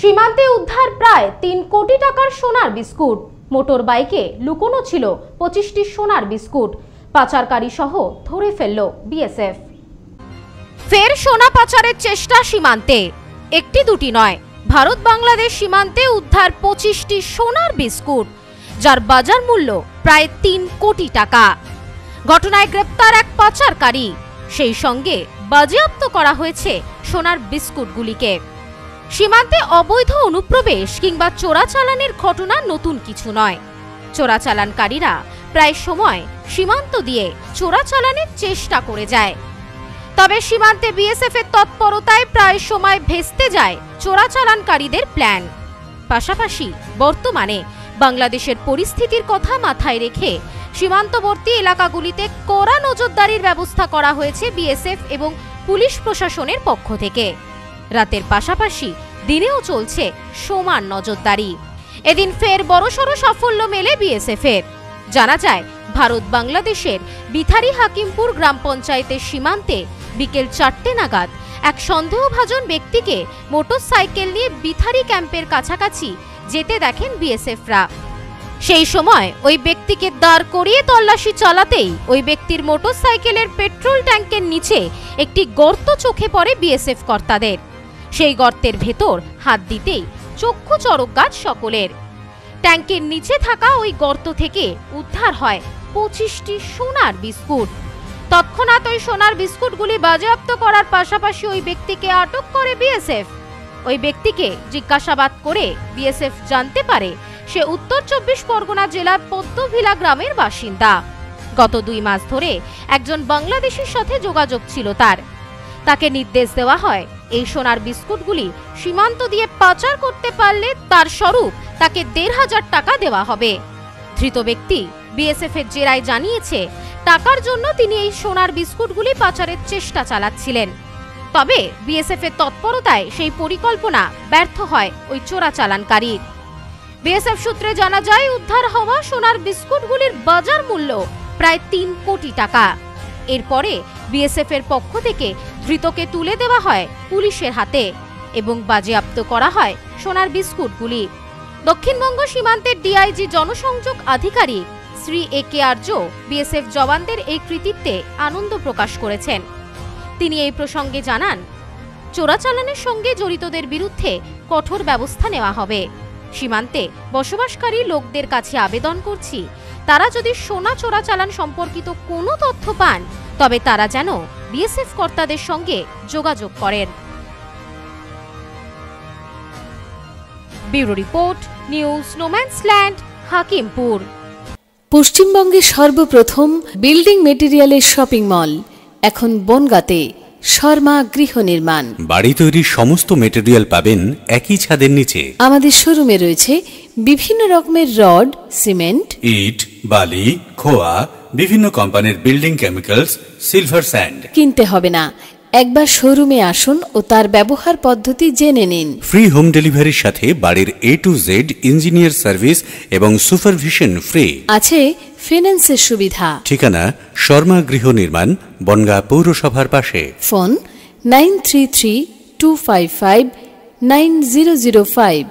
সীমান্তে উদ্ধার প্রায় ৩ কোটি টাকার সোনার বিস্কুট। মোটর বাইকে লুকোনো ছিল 25টি সোনার বিস্কুট। পাচারকারী সহ ধরে ফেলল বিএসএফ। ফের সোনা পাচারের চেষ্টা সীমান্তে। একটি দুটি নয়, ভারত বাংলাদেশ সীমান্তে উদ্ধার 25টি সোনার বিস্কুট, যার বাজার মূল্য প্রায় ৩ কোটি টাকা। ঘটনায় গ্রেপ্তার এক পাচারকারী, সেই সঙ্গে বাজেয়াপ্ত করা হয়েছে সোনার বিস্কুটগুলিকে। সীমান্তে অবৈধ অনুপ্রবেশ কিংবা চোরাচালানের ঘটনা নতুন কিছু নয়। চোরাচালানকারীরা প্রায় সময় সীমান্ত দিয়ে চোরাচালানের চেষ্টা করে যায়। তবে সীমান্তে বিএসএফ এর তৎপরতায় প্রায় সময় ভেস্তে যায় চোরাচালানকারীদের প্ল্যান। পাশাপাশি বর্তমানে বাংলাদেশের পরিস্থিতির কথা মাথায় রেখে সীমান্তবর্তী এলাকাগুলিতে কড়া নজরদারির ব্যবস্থা করা হয়েছে বিএসএফ এবং পুলিশ প্রশাসনের পক্ষ থেকে। রাতের পাশাপাশি দিনেও চলছে সমান নজরদারি। এদিন ফের বড়সড় সাফল্য মেলে বিএসএফ এর। জানা যায়, ভারত বাংলাদেশের বিথারি হাকিমপুর গ্রাম পঞ্চায়েতের সীমান্তে বিকেল 4টে নাগাদ এক সন্দেহভাজন ব্যক্তিকে মোটরসাইকেল নিয়ে বিথারি ক্যাম্পের কাছাকাছি যেতে দেখেন বিএসএফরা। সেই সময় ওই ব্যক্তিকে দাঁড় করিয়ে তল্লাশি চালাতেই ওই ব্যক্তির মোটরসাইকেলের পেট্রোল ট্যাঙ্কের নিচে একটি গর্ত চোখে পড়ে বিএসএফ কর্তাদের। সেই গর্তের ভেতর হাত দিতেই চক্ষু চড়ক গাছ সকলের। ট্যাঙ্কের নিচে থাকা ওই গর্ত থেকে উদ্ধার হয় 25টি সোনার বিস্কুট। তৎক্ষণাৎ ওই সোনার বিস্কুটগুলি বাজেয়াপ্ত করার পাশাপাশি ওই ব্যক্তিকে আটক করে বিএসএফ। ওই ব্যক্তিকে জিজ্ঞাসাবাদ করে বিএসএফ জানতে পারে সে উত্তর 24 পরগনা জেলার পদ্মভিলা গ্রামের বাসিন্দা। গত 2 মাস ধরে একজন বাংলাদেশীর সাথে যোগাযোগ ছিল তার। তাকে নির্দেশ দেওয়া হয় এই সোনার বিস্কুটগুলি সীমান্ত দিয়ে পাচার করতে পারলে তার স্বরূপ তাকে 1,500 টাকা দেওয়া হবে। ধৃত ব্যক্তি বিএসএফ এর জেরায় জানিয়েছে টাকার জন্য তিনি এই সোনার বিস্কুটগুলি পাচারের চেষ্টা চালাচ্ছিলেন। তবে বিএসএফ এর তৎপরতায় সেই পরিকল্পনা ব্যর্থ হয় ওই চোরাচালানকারীর। বিএসএফ সূত্রে জানা যায়, উদ্ধার হওয়া সোনার বিস্কুটগুলির বাজার মূল্য প্রায় 3 কোটি টাকা। এরপরে বিএসএফ এর পক্ষ থেকে ধৃতকে তুলে দেওয়া হয় পুলিশের হাতে এবং বাজেয়াপ্ত করা হয় সোনার বিস্কুটগুলি। দক্ষিণবঙ্গ সীমান্তের ডিআইজি জনসংযোগ আধিকারিক শ্রী এ.কে. আর্য বিএসএফ জওয়ানদের এই কৃতিত্বে আনন্দ প্রকাশ করেছেন। তিনি এই প্রসঙ্গে জানান, চোরাচালানের সঙ্গে জড়িতদের বিরুদ্ধে কঠোর ব্যবস্থা নেওয়া হবে। সীমান্তে বসবাসকারী লোকদের কাছে আবেদন করছি, তারা যদি সোনা চোরাচালান সম্পর্কিত কোনো তথ্য পান তবে তারা যেন বিএসএফ কর্তাদের সঙ্গে যোগাযোগ করেন। Bureau report, news no man's land, Hakimpur. পশ্চিমবঙ্গের সর্বপ্রথম বিল্ডিং মেটেরিয়ালের শপিং মল এখন বনগাঁতে। শর্মা গৃহ নির্মাণ। বাড়ি তৈরির সমস্ত মেটেরিয়াল পাবেন একই ছাদের নিচে। আমাদের শোরুমে রয়েছে বিভিন্ন রকমের রড, সিমেন্ট, ইট, বালি, খোয়া, বিভিন্ন কোম্পানির বিল্ডিং কেমিক্যালস, সিলভার স্যান্ড। কিনতে হবে না, একবার শোরুমে আসুন ও তার ব্যবহার পদ্ধতি জেনে নিন। ফ্রি হোম ডেলিভারির সাথে বাড়ির A to Z engineer service এবং সুপারভিশন ফ্রি। আছে ফিন্যান্সের সুবিধা। ঠিকানা শর্মা গৃহ নির্মাণ, বনগাঁ পৌরসভার পাশে। ফোন 9332559005।